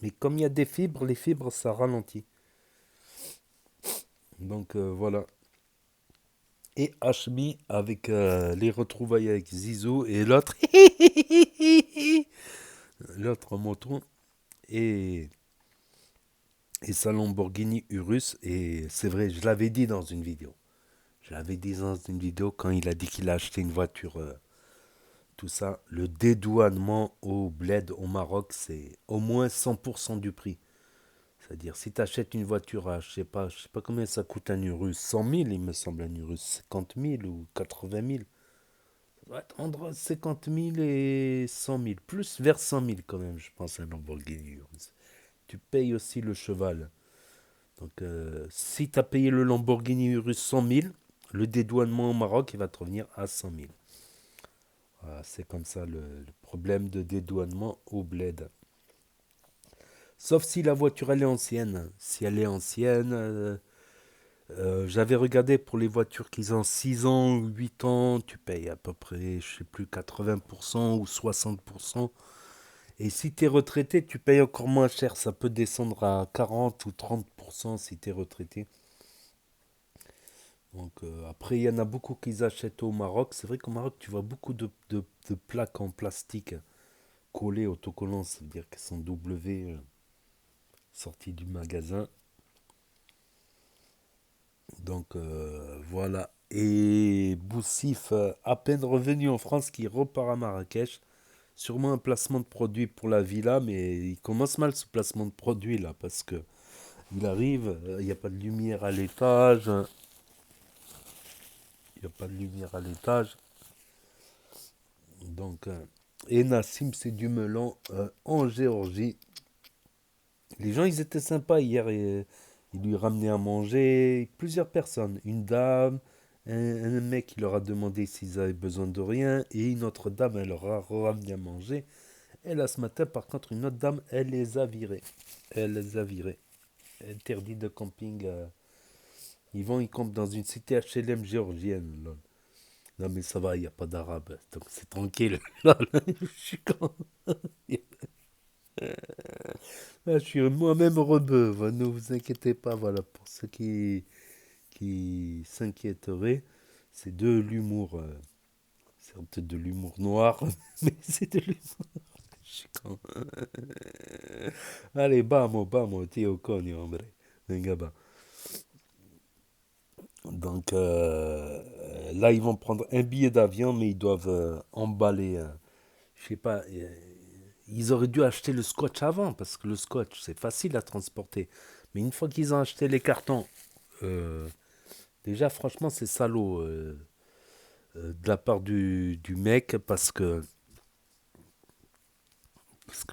Mais comme il y a des fibres, les fibres, ça ralentit. Donc voilà. Et Hashmi avec les retrouvailles avec Zizou et l'autre. L'autre moto. Et sa Lamborghini Urus. Et c'est vrai, je l'avais dit dans une vidéo. Quand il a dit qu'il a acheté une voiture. Tout ça, le dédouanement au bled au Maroc, c'est au moins 100% du prix. C'est-à-dire, si tu achètes une voiture à, je sais pas combien ça coûte un Urus, 100 000, il me semble, un Urus, 50 000 ou 80 000. Ça doit être entre 50 000 et 100 000, plus vers 100 000 quand même, je pense, un Lamborghini Urus. Tu payes aussi le cheval. Donc, si tu as payé le Lamborghini Urus 100 000, le dédouanement au Maroc, il va te revenir à 100 000. Voilà, c'est comme ça le problème de dédouanement au bled. Sauf si la voiture elle est ancienne. Si elle est ancienne, j'avais regardé pour les voitures qui ont 6 ans ou 8 ans, tu payes à peu près, je sais plus, 80% ou 60%. Et si tu es retraité, tu payes encore moins cher. Ça peut descendre à 40 ou 30% si tu es retraité. Donc après, il y en a beaucoup qui achètent au Maroc. C'est vrai qu'au Maroc, tu vois beaucoup de plaques en plastique collées, autocollants. Ça veut dire qu'elles sont W sorties du magasin. Donc voilà. Et Boussif, à peine revenu en France, qui repart à Marrakech. Sûrement un placement de produit pour la villa, mais il commence mal ce placement de produit là, parce que il arrive, il n'y a pas de lumière à l'étage. Il n'y a pas de lumière à l'étage. Donc, et Nassim, c'est du melon en Géorgie. Les gens, ils étaient sympas hier. Et, ils lui ramenaient à manger. Plusieurs personnes. Une dame, un mec qui leur a demandé s'ils avaient besoin de rien. Et une autre dame, elle leur a ramené à manger. Et là, ce matin, par contre, une autre dame, elle les a virés. Interdit de camping. Ils campent dans une cité HLM géorgienne. Là. Non mais ça va, il n'y a pas d'arabe, donc c'est tranquille. Je suis con. Je suis moi-même rebeu, ne vous inquiétez pas, voilà, pour ceux qui s'inquiéteraient, c'est de l'humour, certes de l'humour noir, mais c'est de l'humour. Je suis con. Allez, vamos, tío coño, hombre. Venga, va. Donc là, ils vont prendre un billet d'avion, mais ils doivent emballer, je sais pas, ils auraient dû acheter le scotch avant, parce que le scotch, c'est facile à transporter. Mais une fois qu'ils ont acheté les cartons, déjà, franchement, c'est salaud de la part du mec, parce que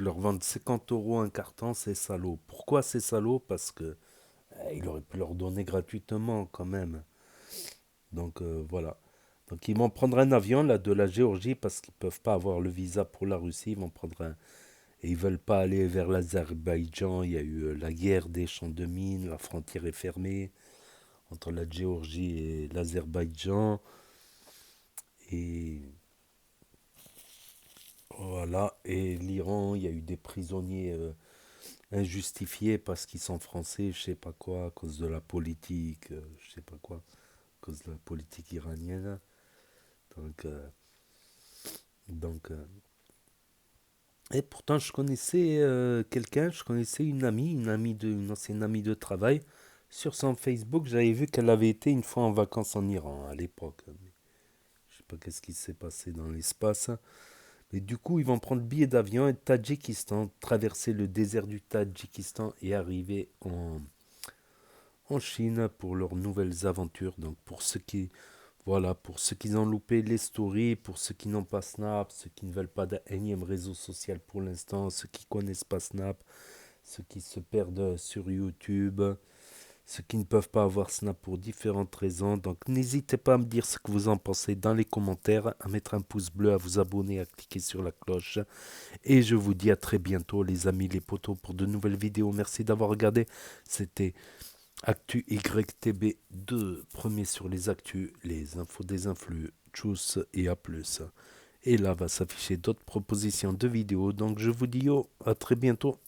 leur vendre 50 € un carton, c'est salaud. Pourquoi c'est salaud? Parce que il aurait pu leur donner gratuitement quand même. Donc voilà. Donc ils vont prendre un avion là de la Géorgie parce qu'ils peuvent pas avoir le visa pour la Russie. Ils vont prendre un et ils veulent pas aller vers l'Azerbaïdjan. Il y a eu la guerre des champs de mines, la frontière est fermée entre la Géorgie et l'Azerbaïdjan. Et voilà. Et l'Iran, il y a eu des prisonniers injustifiés parce qu'ils sont français, je sais pas quoi, à cause de la politique, je sais pas quoi, à cause de la politique iranienne. Donc, et pourtant je connaissais quelqu'un, je connaissais une ancienne amie de travail. Sur son Facebook, j'avais vu qu'elle avait été une fois en vacances en Iran à l'époque. Je sais pas qu'est-ce qui s'est passé dans l'espace. Mais du coup, ils vont prendre billet d'avion et Tadjikistan, traverser le désert du Tadjikistan et arriver en Chine pour leurs nouvelles aventures. Donc pour ceux qui ont loupé les stories, pour ceux qui n'ont pas Snap, ceux qui ne veulent pas d'un énième réseau social pour l'instant, ceux qui connaissent pas Snap, ceux qui se perdent sur YouTube, ceux qui ne peuvent pas avoir Snap pour différentes raisons. Donc n'hésitez pas à me dire ce que vous en pensez dans les commentaires, à mettre un pouce bleu, à vous abonner, à cliquer sur la cloche. Et je vous dis à très bientôt les amis, les potos, pour de nouvelles vidéos. Merci d'avoir regardé. C'était Actu YTB 2, premier sur les actus, les infos des influx. Tchuss et à plus. Et là va s'afficher d'autres propositions de vidéos. Donc je vous dis à très bientôt.